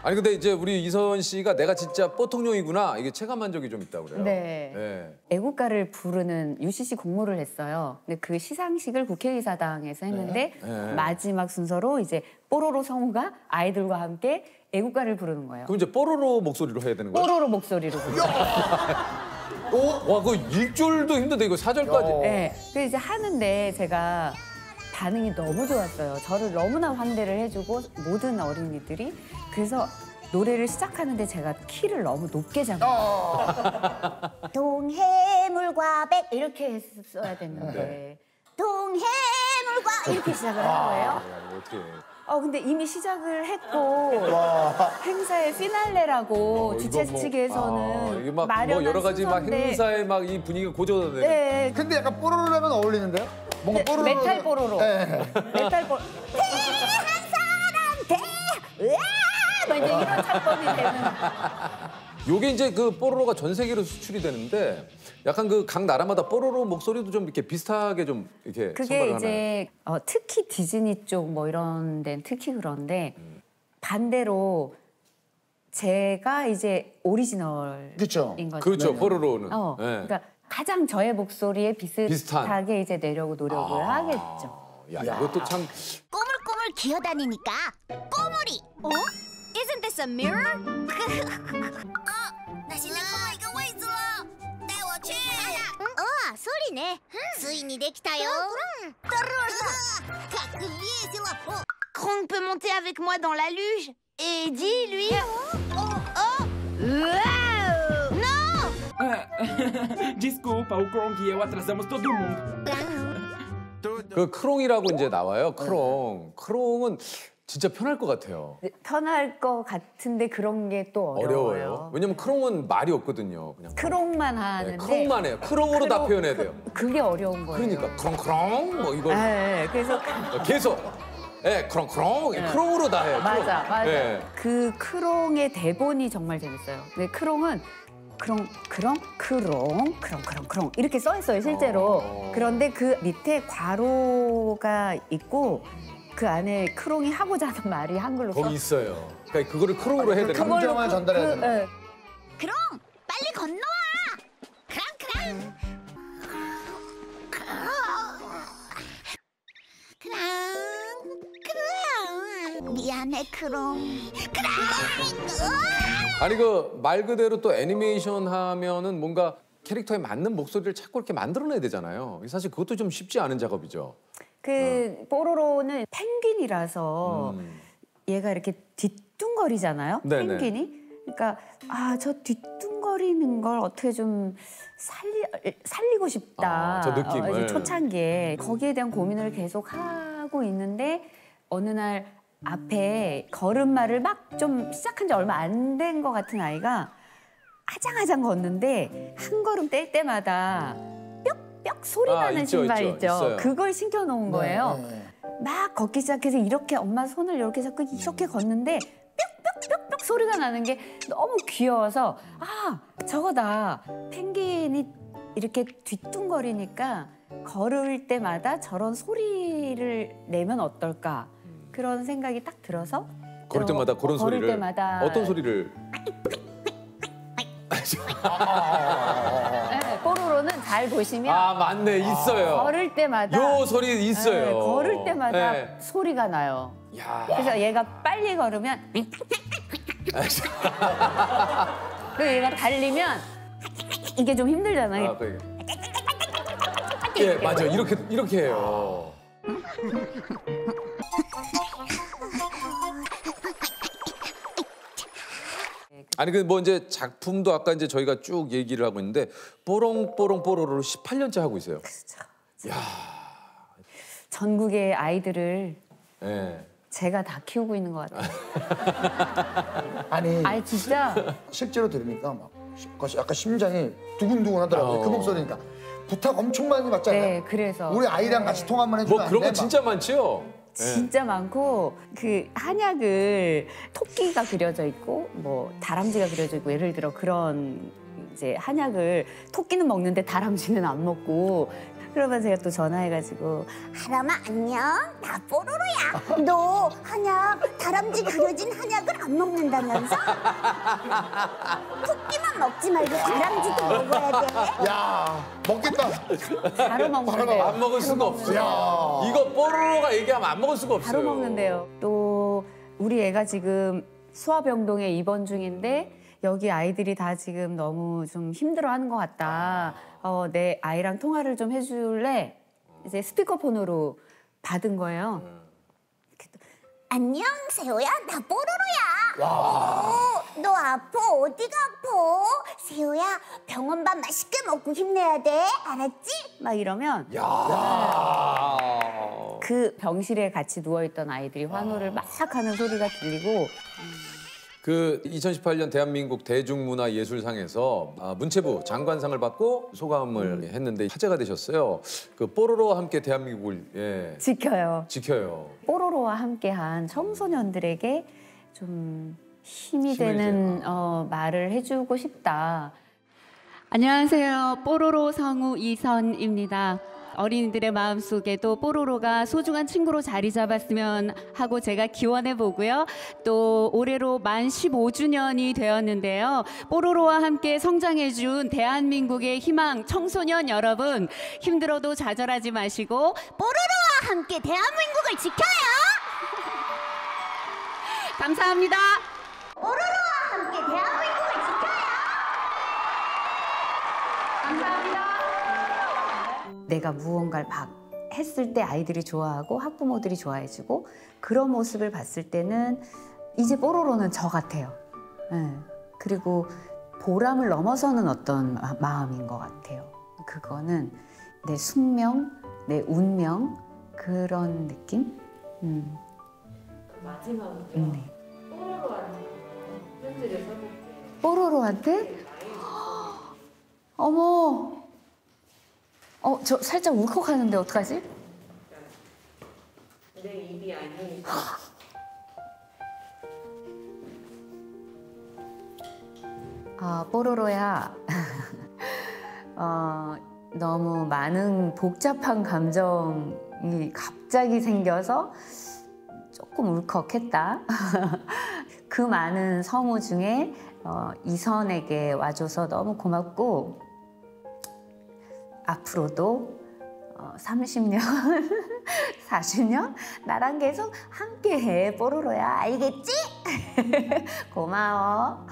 아니 근데 이제 우리 이선 씨가 내가 진짜 뽀통령이구나 이게 체감한 적이 좀 있다고 그래요. 네. 네. 애국가를 부르는 UCC 공모를 했어요. 근데 그 시상식을 국회의사당에서 했는데 네. 마지막 순서로 이제 뽀로로 성우가 아이들과 함께 애국가를 부르는 거예요. 그럼 이제 뽀로로 목소리로 해야 되는 거예요? 뽀로로 목소리로 부르는 거예요. 와, 그 1절도 힘든데 이거 4절까지. 네. 그래서 이제 하는데 제가 반응이 너무 좋았어요. 저를 너무나 환대를 해주고 모든 어린이들이. 그래서 노래를 시작하는데 제가 키를 너무 높게 잡아요. 동해물과 백 이렇게 했어야 됐는데 네. 동해물과 이렇게 시작을 한 거예요. 야, 이거 어떻게 해. 근데 이미 시작을 했고 행사의 피날레라고 주최 이거 뭐, 측에서는 이게 막 마련한 뭐 여러 가지 막 순서인데 행사에 막 이 분위기가 고조되는. 네, 근데 약간 뽀로로라면 어울리는데요? 뭔가 뽀로로. 메탈 뽀로로. 네. 메탈 뽀로로. 대한 사람 대 으아! 막 이제 이런 창법이 되는. 요게 이제 그 뽀로로가 전 세계로 수출이 되는데 약간 그 각 나라마다 뽀로로 목소리도 좀 이렇게 비슷하게 좀 이렇게 그게 선발을 이제 특히 디즈니 쪽 뭐 이런 데는 특히 그런데 반대로 제가 이제 오리지널인 그쵸. 거죠. 그렇죠. 뽀로로는. 네. 그러니까 가장 저의 목소리에 비슷하게 이제 내려고 노력을 하겠죠. 야, 이것도 참. 꼬물꼬물 기어다니니까 꼬물이. 어? Isn't this a mirror? 那现在空了一个位子了，带我去。ソリね。ついにできたよ。как весело. Krong peut monter avec moi dans la luge. Et dis lui. Non. Desculpa, o Krong e eu atrasamos todo mundo. 그 크롱이라고 이제 나와요. 크롱. 크롱은 진짜 편할 것 같아요. 편할 것 같은데 그런 게 또 어려워요. 왜냐면 크롱은 말이 없거든요. 그냥. 크롱만 네, 하는데 크롱만 해요. 크롱으로 다 표현해야 돼요. 그게 어려운 거예요. 그러니까 크롱크롱 뭐 이거 네, 그래서 계속. 예, 크롱크롱. 크롱으로 다 해요. 크롱. 맞아. 예. 그 크롱의 대본이 정말 재밌어요. 근데 크롱은 크롱 이렇게 써 있어요, 실제로. 그런데 그 밑에 괄호가 있고 그 안에 크롱이 하고자 하는 말이 한글로 써. 거기 있어요. 그러니까 그거를 크롱으로 해야 되는 거예요. 감정을 전달해야 되는 네. 크롱, 빨리 건너와. 크랑크랑. 크랑. 미안해, 크롱. 크랑. 아니 그 말 그대로 또 애니메이션 하면은 뭔가 캐릭터에 맞는 목소리를 자꾸 이렇게 만들어내야 되잖아요. 사실 그것도 좀 쉽지 않은 작업이죠. 그 뽀로로는 펭귄이라서 얘가 이렇게 뒤뚱거리잖아요. 네네. 펭귄이. 그러니까 저 뒤뚱거리는 걸 어떻게 좀 살리고 싶다. 저 느낌을. 이제 초창기에 거기에 대한 고민을 계속 하고 있는데 어느 날 앞에 걸음마를 막 좀 시작한 지 얼마 안 된 것 같은 아이가 아장아장 걷는데 한 걸음 뗄 때마다 뿅뿅 소리 나는 신발 있죠. 있어요. 그걸 신겨놓은 거예요. 네. 막 걷기 시작해서 이렇게 엄마 손을 이렇게 잡고 이렇게 걷는데 뿅뿅뿅뿅 소리가 나는 게 너무 귀여워서 저거다. 펭귄이 이렇게 뒤뚱거리니까 걸을 때마다 저런 소리를 내면 어떨까 그런 생각이 딱 들어서 걸을 때마다 그런 걸을 소리를 때마다 어떤 소리를 네, 뽀로로는 잘 보시면 맞네 있어요. 걸을 때마다 요 소리 있어요. 네, 걸을 때마다 네. 소리가 나요. 야. 그래서 얘가 빨리 걸으면 그리고 얘가 달리면 이게 좀 힘들잖아요. 예, 맞아. 이렇게 해요. 아니 그 뭐 이제 작품도 아까 이제 저희가 쭉 얘기를 하고 있는데 뽀롱뽀롱 뽀로로를 18년째 하고 있어요. 야. 전국의 아이들을 예. 제가 다 키우고 있는 것 같아요. 아니 진짜 실제로 들으니까 막 약간 심장이 두근두근 하더라고요. 그 목소리니까. 부탁 엄청 많이 받잖아요. 네, 그래서 우리 아이랑 같이 통화 한번 해주면 뭐 안 그런 돼? 거 진짜 많지요. 진짜 많고 그 한약을 토끼가 그려져 있고 뭐 다람쥐가 그려져 있고 예를 들어 그런 이제 한약을 토끼는 먹는데 다람쥐는 안 먹고 그러면 제가 또 전화해가지고 하람아 안녕. 나 뽀로로야. 너 한약 다람쥐 그려진 한약을 안 먹는다면서? 토끼만 먹지 말고 다람쥐도 먹어야 돼. 야 먹겠다. 바로 먹는데요. 안 먹을 수가 없어. 야. 이거 뽀로로가 얘기하면 안 먹을 수가 없어요. 바로 먹는데요. 또 우리 애가 지금 소아병동에 입원 중인데 여기 아이들이 다 지금 너무 좀 힘들어하는 것 같다. 내 아이랑 통화를 좀 해줄래? 이제 스피커폰으로 받은 거예요. 안녕 세호야. 나 뽀로로야. 너 아파? 어디가 아파? 세호야 병원밥 맛있게 먹고 힘내야 돼. 알았지? 막 이러면 야. 그 병실에 같이 누워있던 아이들이 환호를 막 하는 소리가 들리고 그 2018년 대한민국 대중문화예술상에서 문체부 장관상을 받고 소감을 했는데 화제가 되셨어요. 그 뽀로로와 함께 대한민국을 지켜요. 지켜요. 뽀로로와 함께한 청소년들에게 좀 힘이 힘을 되는 말을 해주고 싶다. 안녕하세요. 뽀로로 성우 이선입니다. 어린이들의 마음속에도 뽀로로가 소중한 친구로 자리 잡았으면 하고 제가 기원해 보고요. 또 올해로 만 15주년이 되었는데요. 뽀로로와 함께 성장해 준 대한민국의 희망 청소년 여러분, 힘들어도 좌절하지 마시고 뽀로로와 함께 대한민국을 지켜요. 감사합니다. 뽀로로와 함께 대한민국을 지켜요. 감사합니다. 내가 무언가를 막 했을 때 아이들이 좋아하고 학부모들이 좋아해주고 그런 모습을 봤을 때는 이제 뽀로로는 저 같아요. 그리고 보람을 넘어서는 어떤 마음인 것 같아요. 그거는 내 숙명, 내 운명 그런 느낌? 마지막으로 네. 뽀로로한테 편지를 써볼게요. 뽀로로한테? 어머! 저 살짝 울컥하는데 어떡하지? 내 입이 아니니까. 뽀로로야. 너무 많은 복잡한 감정이 갑자기 생겨서 조금 울컥했다. 그 많은 성우 중에 이선에게 와줘서 너무 고맙고 앞으로도 30년, 40년 나랑 계속 함께해 뽀로로야. 알겠지? 고마워.